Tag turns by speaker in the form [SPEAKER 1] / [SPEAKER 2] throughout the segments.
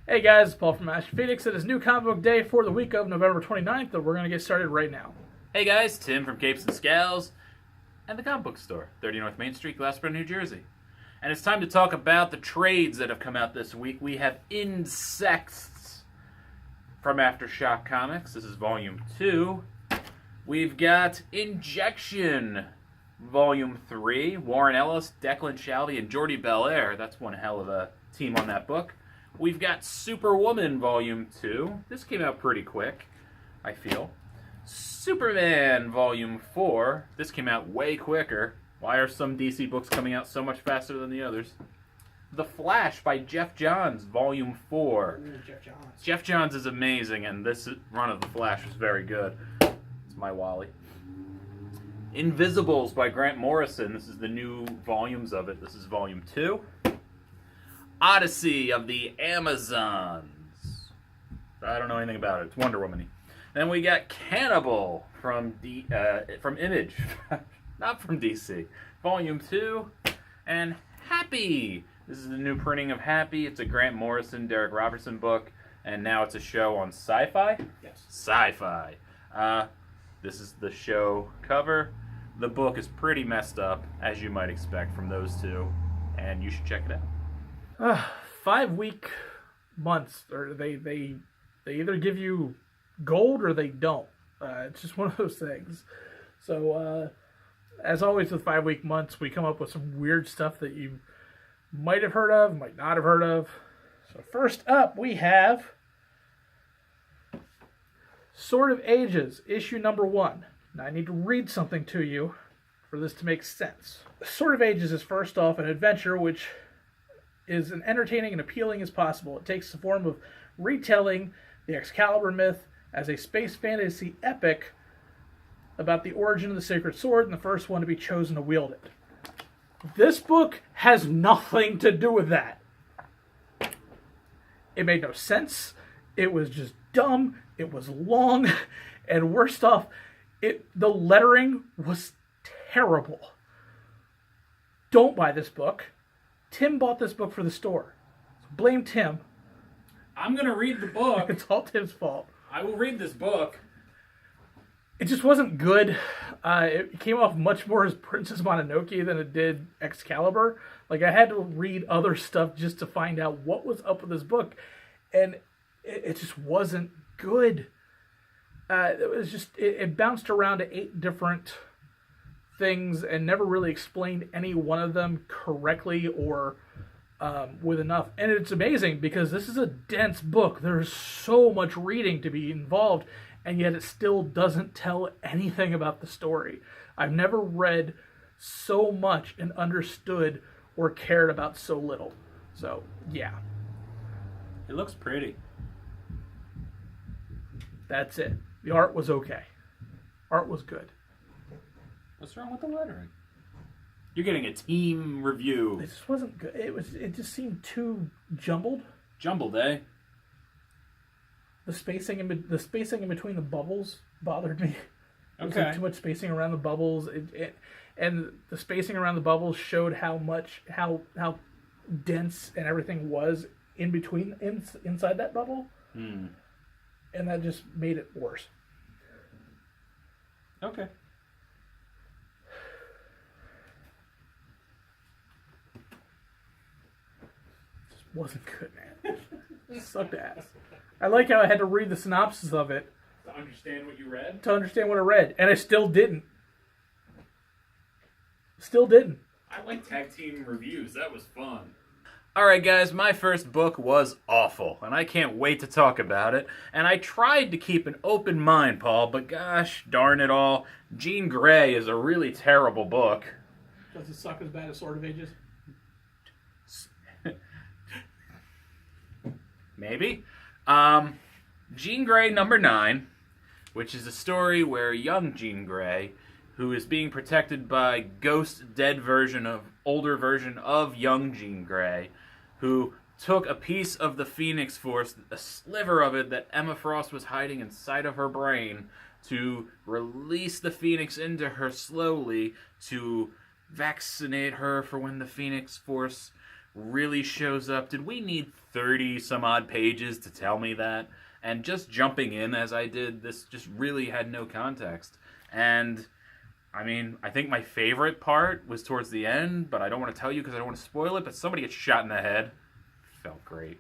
[SPEAKER 1] Hey guys, it's Paul from Ashen. It is new comic book day for the week of November 29th, and we're going to get started right now.
[SPEAKER 2] Hey guys, Tim from Capes and Scales and the comic book store, 30 North Main Street, Glassboro, New Jersey. And it's time to talk about the trades that have come out this week. We have Insects from Aftershock Comics. This is Volume 2. We've got Injection, Volume 3. Warren Ellis, Declan Shalvey, and Jordi Belair. That's one hell of a team on that book. We've got Superwoman, Volume 2. This came out pretty quick, I feel. Superman, Volume 4. This came out way quicker. Why are some DC books coming out so much faster than the others? The Flash by Jeff Johns, Volume 4.
[SPEAKER 1] Ooh, Jeff Johns.
[SPEAKER 2] Jeff Johns is amazing, and this run of The Flash was very good. It's my Wally. Invisibles by Grant Morrison. This is the new volumes of it. This is Volume 2. Odyssey of the Amazons. I don't know anything about it. It's Wonder Woman-y. Then we got Cannibal from Image, not from DC. Volume 2. And Happy. This is the new printing of Happy. It's a Grant Morrison, Derek Robertson book. And now it's a show on Sci-Fi?
[SPEAKER 1] Yes.
[SPEAKER 2] Sci-Fi. This is the show cover. The book is pretty messed up, as you might expect from those two. And you should check it out.
[SPEAKER 1] 5-week months, or they either give you gold or they don't. It's just one of those things. So, as always with 5-week months, we come up with some weird stuff that you might have heard of, might not have heard of. So first up, we have Sword of Ages, issue number 1. Now I need to read something to you for this to make sense. Sword of Ages is first off an adventure which is as entertaining and appealing as possible. It takes the form of retelling the Excalibur myth as a space fantasy epic about the origin of the sacred sword and the first one to be chosen to wield it. This book has nothing to do with that. It made no sense. It was just dumb. It was long. And worst off, the lettering was terrible. Don't buy this book. Tim bought this book for the store. So blame Tim.
[SPEAKER 2] I'm going to read the book.
[SPEAKER 1] It's all Tim's fault.
[SPEAKER 2] I will read this book.
[SPEAKER 1] It just wasn't good. It came off much more as Princess Mononoke than it did Excalibur. Like, I had to read other stuff just to find out what was up with this book. And it just wasn't good. It bounced around to 8 different things and never really explained any one of them correctly or with enough. And it's amazing because this is a dense book. There's so much reading to be involved, and yet it still doesn't tell anything about the story. I've never read so much and understood or cared about so little. So, yeah.
[SPEAKER 2] It looks pretty.
[SPEAKER 1] That's it. The art was okay. Art was good.
[SPEAKER 2] What's wrong with the lettering? You're getting a team review.
[SPEAKER 1] It just wasn't good. It just seemed too jumbled.
[SPEAKER 2] Jumbled, eh?
[SPEAKER 1] The spacing in between the bubbles bothered me. It was
[SPEAKER 2] Okay.
[SPEAKER 1] like too much spacing around the bubbles. And the spacing around the bubbles showed how dense and everything was in between inside that bubble.
[SPEAKER 2] Hmm.
[SPEAKER 1] And that just made it worse.
[SPEAKER 2] Okay.
[SPEAKER 1] Wasn't good, man. It sucked ass. I like how I had to read the synopsis of it
[SPEAKER 2] To understand what you read?
[SPEAKER 1] to understand what I read, and I still didn't. Still didn't.
[SPEAKER 2] I like tag team reviews. That was fun. Alright guys, my first book was awful, and I can't wait to talk about it. And I tried to keep an open mind, Paul, but gosh darn it all, Jean Grey is a really terrible book.
[SPEAKER 1] Does it suck as bad as Sword of Ages?
[SPEAKER 2] Maybe. Jean Grey number 9, which is a story where young Jean Grey, who is being protected by ghost older version of young Jean Grey, who took a piece of the Phoenix Force, a sliver of it that Emma Frost was hiding inside of her brain, to release the Phoenix into her slowly to vaccinate her for when the Phoenix Force really shows up. Did we need 30 some odd pages to tell me that? And just jumping in as I did, this just really had no context. And I mean, I think my favorite part was towards the end, but I don't want to tell you because I don't want to spoil it, but somebody gets shot in the head. Felt great.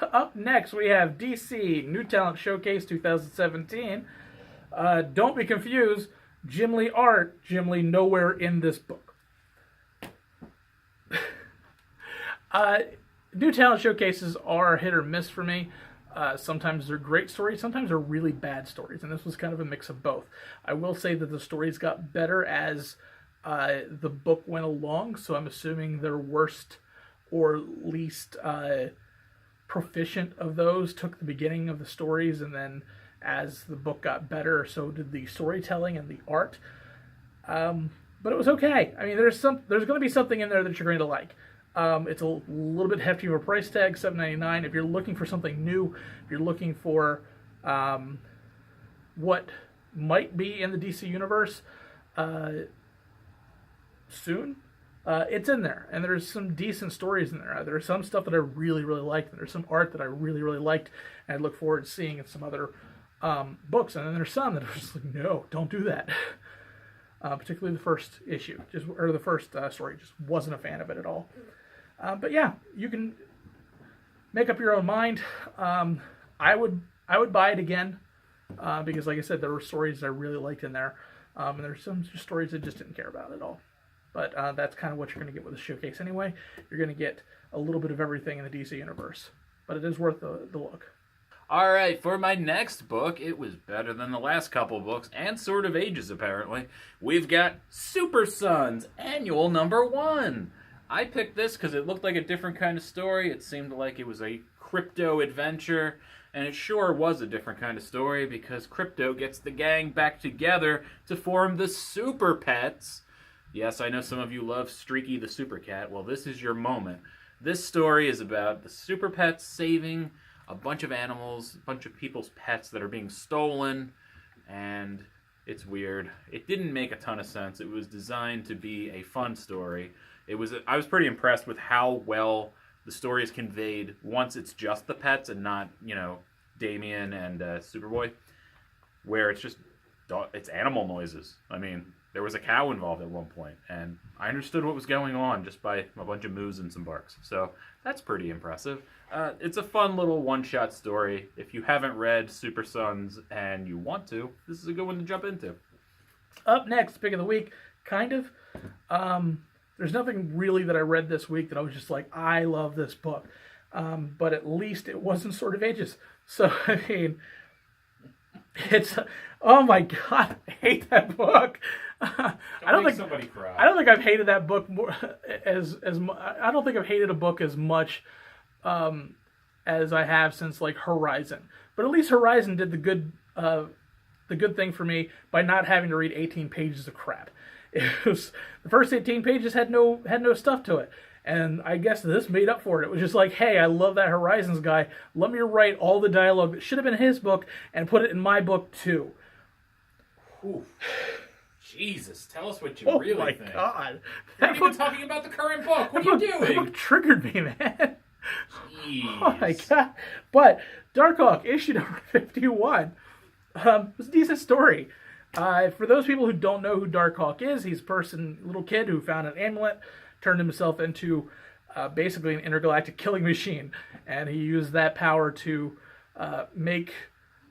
[SPEAKER 1] Up next, we have DC New Talent Showcase 2017. Don't be confused. Jim Lee art, Jim Lee nowhere in this book. New Talent Showcases are hit or miss for me. Sometimes they're great stories, sometimes they're really bad stories, and this was kind of a mix of both. I will say that the stories got better as the book went along, so I'm assuming their worst or least proficient of those took the beginning of the stories, and then as the book got better, so did the storytelling and the art. But it was okay. I mean, there's going to be something in there that you're going to like. It's a little bit hefty of a price tag, $7.99. If you're looking for something new, if you're looking for what might be in the DC universe soon, it's in there. And there's some decent stories in there. There's some stuff that I really, really liked, and there's some art that I really, really liked, and I look forward to seeing in some other books. And then there's some that are just like, no, don't do that. Particularly the first issue, the first story, just wasn't a fan of it at all. But yeah, you can make up your own mind. I would buy it again because, like I said, there were stories I really liked in there, and there's some stories I just didn't care about at all. But that's kind of what you're going to get with the showcase anyway. You're going to get a little bit of everything in the DC universe, but it is worth the look.
[SPEAKER 2] All right, for my next book, it was better than the last couple books, and sort of ages, apparently. We've got Supersons Annual #1. I picked this because it looked like a different kind of story. It seemed like it was a crypto adventure, and it sure was a different kind of story because Crypto gets the gang back together to form the Super Pets. Yes, I know some of you love Streaky the Super Cat. Well, this is your moment. This story is about the Super Pets saving a bunch of animals, a bunch of people's pets that are being stolen, and it's weird. It didn't make a ton of sense. It was designed to be a fun story. I was pretty impressed with how well the story is conveyed once it's just the pets and not, Damien and Superboy, where it's animal noises. I mean, there was a cow involved at one point, and I understood what was going on just by a bunch of moos and some barks. So that's pretty impressive. It's a fun little one-shot story. If you haven't read Supersons and you want to, this is a good one to jump into.
[SPEAKER 1] Up next, pick of the week, kind of. There's nothing really that I read this week that I was just like, I love this book. But at least it wasn't Sort of Ages. So, I mean, it's, oh my God, I hate that book. I don't think
[SPEAKER 2] somebody cry.
[SPEAKER 1] I don't think I've hated that book more I don't think I've hated a book as much as I have since like Horizon. But at least Horizon did the good thing for me by not having to read 18 pages of crap. The first 18 pages had no stuff to it. And I guess this made up for it. It was just like, hey, I love that Horizons guy. Let me write all the dialogue that should have been in his book and put it in my book too.
[SPEAKER 2] Oof. Jesus, tell us what you really think.
[SPEAKER 1] Oh my God.
[SPEAKER 2] We're not even talking about the current book. What are you doing?
[SPEAKER 1] That book triggered me, man.
[SPEAKER 2] Jeez.
[SPEAKER 1] Oh my God. But Darkhawk, issue number 51, was a decent story. For those people who don't know who Darkhawk is, he's a little kid who found an amulet, turned himself into basically an intergalactic killing machine, and he used that power to make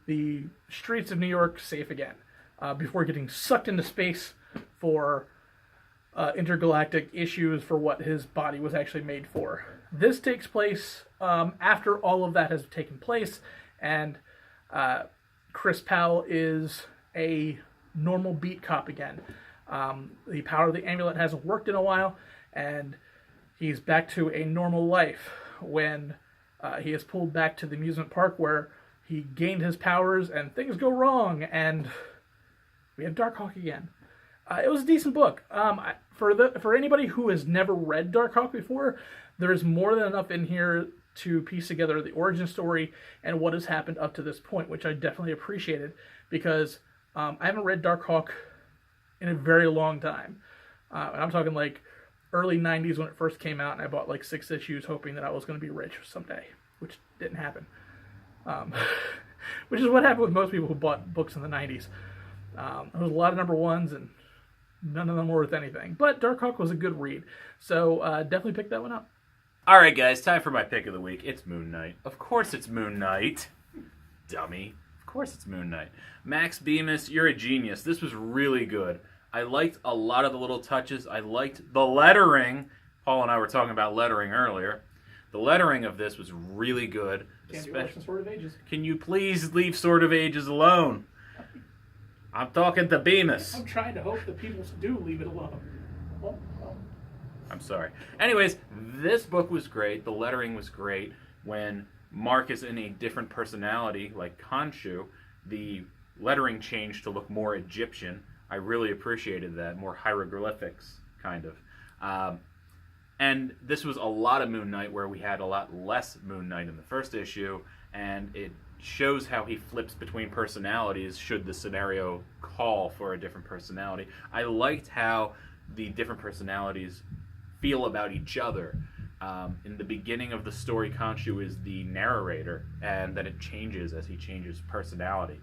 [SPEAKER 1] the streets of New York safe again before getting sucked into space for intergalactic issues for what his body was actually made for. This takes place after all of that has taken place, and Chris Powell is a normal beat cop again. The power of the amulet hasn't worked in a while, and he's back to a normal life when he is pulled back to the amusement park where he gained his powers and things go wrong, and we have Darkhawk again. It was a decent book. For anybody who has never read Darkhawk before, there's more than enough in here to piece together the origin story and what has happened up to this point, which I definitely appreciated, because I haven't read Darkhawk in a very long time. And I'm talking like early 90s when it first came out, and I bought like 6 issues hoping that I was going to be rich someday, which didn't happen. Which is what happened with most people who bought books in the 90s. There was a lot of number ones, and none of them were worth anything. But Darkhawk was a good read, so definitely pick that one up.
[SPEAKER 2] All right, guys, time for my pick of the week. It's Moon Knight. Of course it's Moon Knight. Dummy. Of course it's Moon Knight. Max Bemis, you're a genius. This was really good. I liked a lot of the little touches. I liked the lettering. Paul and I were talking about lettering earlier. The lettering of this was really good.
[SPEAKER 1] Can't do worse than Sword of Ages.
[SPEAKER 2] Can you please leave Sword of Ages alone? I'm talking to Bemis.
[SPEAKER 1] I'm trying to hope that people do leave it alone. Well.
[SPEAKER 2] I'm sorry. Anyways, this book was great. The lettering was great. When Mark is in a different personality, like Khonshu, the lettering changed to look more Egyptian. I really appreciated that. More hieroglyphics, kind of. And this was a lot of Moon Knight, where we had a lot less Moon Knight in the first issue, and it shows how he flips between personalities should the scenario call for a different personality. I liked how the different personalities feel about each other. In the beginning of the story, Khonshu is the narrator, and then it changes as he changes personality.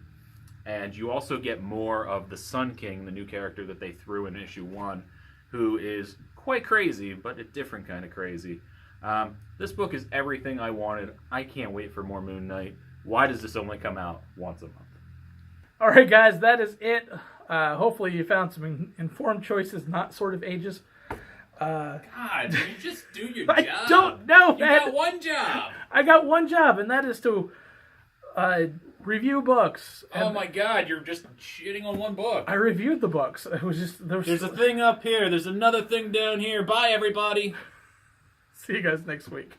[SPEAKER 2] And you also get more of the Sun King, the new character that they threw in issue 1, who is quite crazy, but a different kind of crazy. This book is everything I wanted. I can't wait for more Moon Knight. Why does this only come out once a month?
[SPEAKER 1] All right, guys, that is it. Hopefully you found some informed choices, not Sword of Ages.
[SPEAKER 2] God, you just do your job.
[SPEAKER 1] I don't know, man.
[SPEAKER 2] You got one job.
[SPEAKER 1] I got one job, and that is to review books.
[SPEAKER 2] Oh my God, you're just shitting on one book.
[SPEAKER 1] I reviewed the books. It was just
[SPEAKER 2] There's a thing up here. There's another thing down here. Bye, everybody.
[SPEAKER 1] See you guys next week.